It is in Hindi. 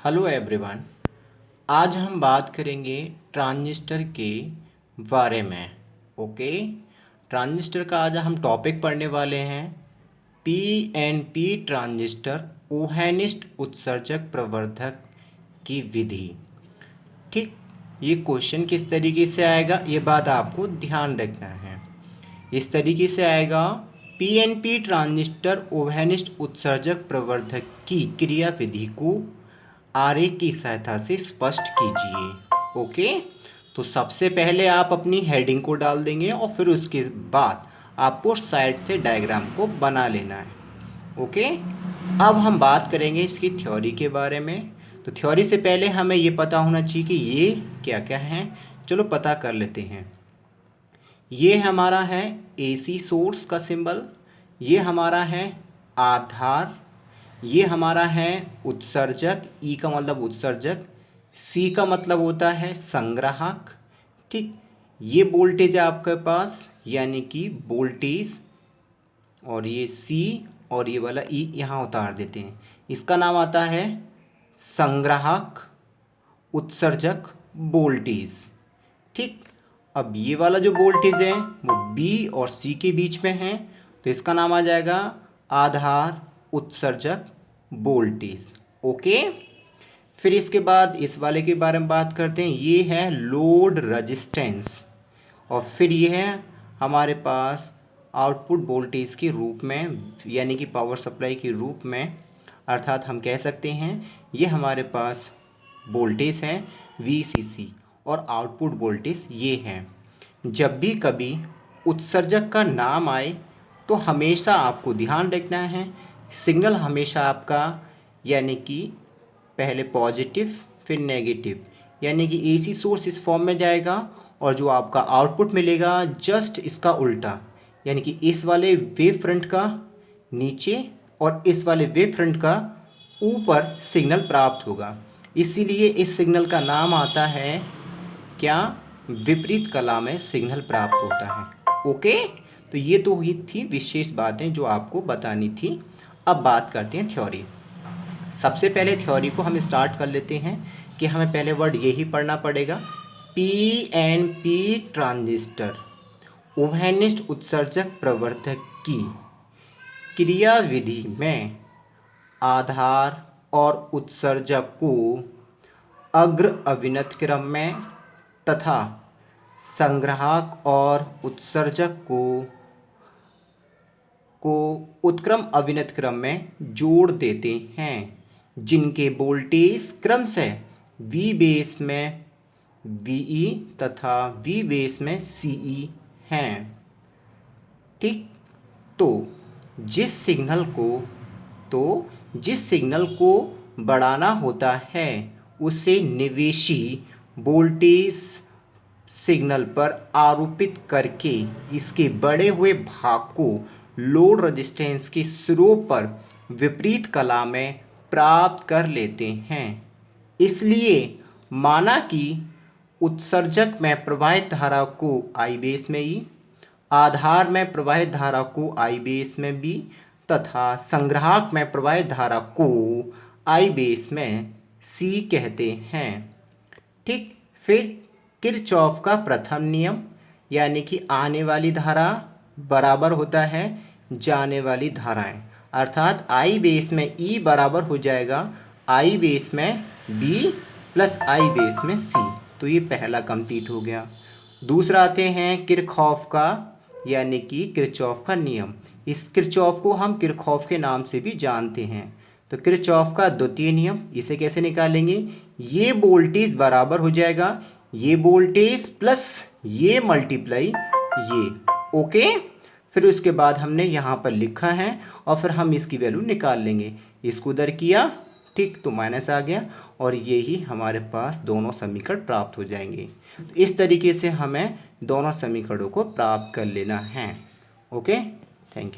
Hello everyone. आज हम बात करेंगे ट्रांजिस्टर के बारे में। ओके, ट्रांजिस्टर का आज हम टॉपिक पढ़ने वाले हैं पीएनपी ट्रांजिस्टर ओहनिस्ट उत्सर्जक प्रवर्धक की विधि। ठीक, ये क्वेश्चन किस तरीके से आएगा ये बात आपको ध्यान रखना है। इस तरीके से आएगा, पीएनपी ट्रांजिस्टर ओहनिस्ट उत्सर्जक प्रवर्धक की क्रिया विधि को आरेख की सहायता से स्पष्ट कीजिए। ओके, तो सबसे पहले आप अपनी हेडिंग को डाल देंगे और फिर उसके बाद आपको साइड से डायग्राम को बना लेना है। ओके, अब हम बात करेंगे इसकी थ्योरी के बारे में। तो थ्योरी से पहले हमें ये पता होना चाहिए कि ये क्या क्या है। चलो पता कर लेते हैं। ये हमारा है एसी सोर्स का सिंबल, ये हमारा है आधार, ये हमारा है उत्सर्जक, ई का मतलब उत्सर्जक, सी का मतलब होता है संग्राहक। ठीक, ये वोल्टेज है आपके पास यानी कि वोल्टेज, और ये सी और ये वाला ई यहाँ उतार देते हैं। इसका नाम आता है संग्राहक उत्सर्जक वोल्टेज। ठीक, अब ये वाला जो वोल्टेज है वो बी और सी के बीच में है, तो इसका नाम आ जाएगा आधार उत्सर्जक वोल्टेज। ओके, फिर इसके बाद इस वाले के बारे में बात करते हैं। ये है लोड रजिस्टेंस, और फिर ये है हमारे पास आउटपुट वोल्टेज के रूप में यानी कि पावर सप्लाई के रूप में, अर्थात हम कह सकते हैं ये हमारे पास वोल्टेज है VCC और आउटपुट वोल्टेज ये है। जब भी कभी उत्सर्जक का नाम आए तो हमेशा आपको ध्यान रखना है सिग्नल हमेशा आपका यानी कि पहले पॉजिटिव फिर नेगेटिव, यानी कि एसी सोर्स इस फॉर्म में जाएगा और जो आपका आउटपुट मिलेगा जस्ट इसका उल्टा, यानी कि इस वाले वेव फ्रंट का नीचे और इस वाले वेव फ्रंट का ऊपर सिग्नल प्राप्त होगा। इसीलिए इस सिग्नल का नाम आता है क्या, विपरीत कला में सिग्नल प्राप्त होता है। ओके, तो ये तो हुई थी विशेष बातें जो आपको बतानी थी। अब बात करते हैं थ्योरी। सबसे पहले थ्योरी को हम स्टार्ट कर लेते हैं कि हमें पहले वर्ड यही पढ़ना पड़ेगा, पीएनपी ट्रांजिस्टर ओहनिस्ट उत्सर्जक प्रवर्धक की क्रिया विधि में आधार और उत्सर्जक को अग्र अविनत क्रम में तथा संग्राहक और उत्सर्जक को उत्क्रम अविनत क्रम में जोड़ देते हैं, जिनके वोल्टेज क्रमशः V बेस में VE तथा V बेस में CE हैं। ठीक, तो जिस सिग्नल को बढ़ाना होता है उसे निवेशी वोल्टेज सिग्नल पर आरोपित करके इसके बढ़े हुए भाग को लोड रेजिस्टेंस के सिरों पर विपरीत कला में प्राप्त कर लेते हैं। इसलिए माना कि उत्सर्जक में प्रवाहित धारा को I बेस में E, आधार में प्रवाहित धारा को I बेस में B तथा संग्राहक में प्रवाहित धारा को I बेस में C कहते हैं। ठीक, फिर किरचॉफ का प्रथम नियम यानी कि आने वाली धारा बराबर होता है जाने वाली धाराएं, अर्थात I बेस में E बराबर हो जाएगा I बेस में B प्लस I बेस में C। तो ये पहला कंप्लीट हो गया। दूसरा आते हैं किरचॉफ का यानी कि किरचॉफ का नियम। इस किरचॉफ को हम किरचॉफ के नाम से भी जानते हैं। तो किरचॉफ का द्वितीय नियम, इसे कैसे निकालेंगे, ये वोल्टेज बराबर हो जाएगा ये वोल्टेज प्लस ये मल्टीप्लाई ये। ओके, फिर उसके बाद हमने यहाँ पर लिखा है और फिर हम इसकी वैल्यू निकाल लेंगे। इसको उधर किया, ठीक, तो माइनस आ गया और ये ही हमारे पास दोनों समीकरण प्राप्त हो जाएंगे। तो इस तरीके से हमें दोनों समीकरणों को प्राप्त कर लेना है। ओके,